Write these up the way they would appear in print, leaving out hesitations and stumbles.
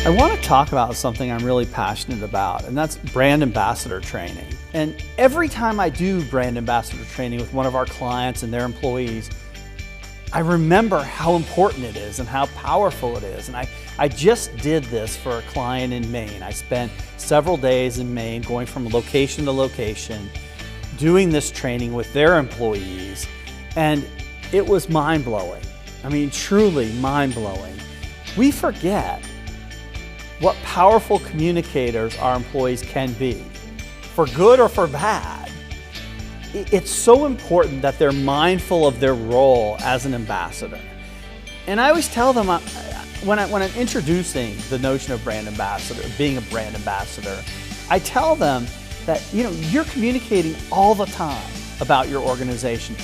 I want to talk about something I'm really passionate about, and that's brand ambassador training. And every time I do brand ambassador training with one of our clients and their employees, I remember how important it is and how powerful it is. And I just did this for a client in Maine. I spent several days in Maine going from location to location, doing this training with their employees, and it was mind-blowing. I mean, truly mind-blowing. We forget what powerful communicators our employees can be, for good or for bad. It's so important that they're mindful of their role as an ambassador. And I always tell them, when I'm introducing the notion of brand ambassador, being a brand ambassador, I tell them that you're communicating all the time about your organization.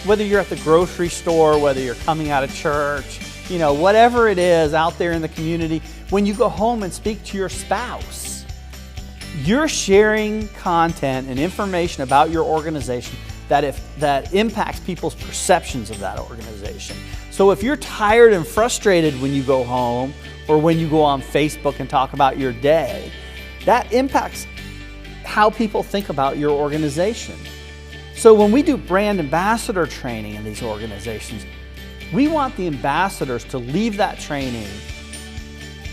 Whether you're at the grocery store, whether you're coming out of church, whatever it is out there in the community, when you go home and speak to your spouse, you're sharing content and information about your organization that impacts people's perceptions of that organization. So if you're tired and frustrated when you go home or when you go on Facebook and talk about your day, that impacts how people think about your organization. So when we do brand ambassador training in these organizations, we want the ambassadors to leave that training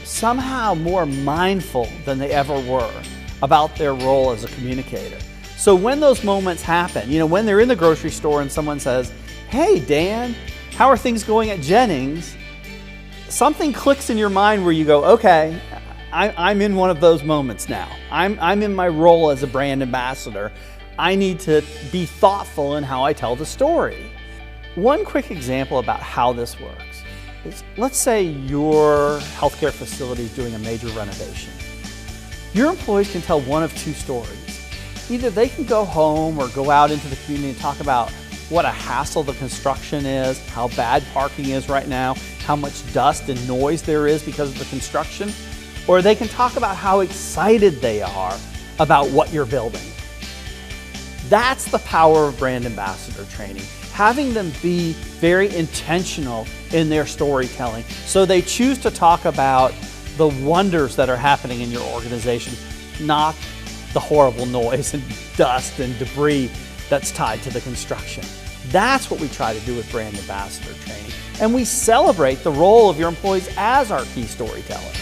somehow more mindful than they ever were about their role as a communicator. So when those moments happen, when they're in the grocery store and someone says, "Hey Dan, how are things going at Jennings?" Something clicks in your mind where you go, okay, I'm in one of those moments now. I'm in my role as a brand ambassador. I need to be thoughtful in how I tell the story. One quick example about how this works is, let's say your healthcare facility is doing a major renovation. Your employees can tell one of two stories. Either they can go home or go out into the community and talk about what a hassle the construction is, how bad parking is right now, how much dust and noise there is because of the construction, or they can talk about how excited they are about what you're building. That's the power of brand ambassador training. Having them be very intentional in their storytelling. So they choose to talk about the wonders that are happening in your organization, not the horrible noise and dust and debris that's tied to the construction. That's what we try to do with brand ambassador training. And we celebrate the role of your employees as our key storyteller.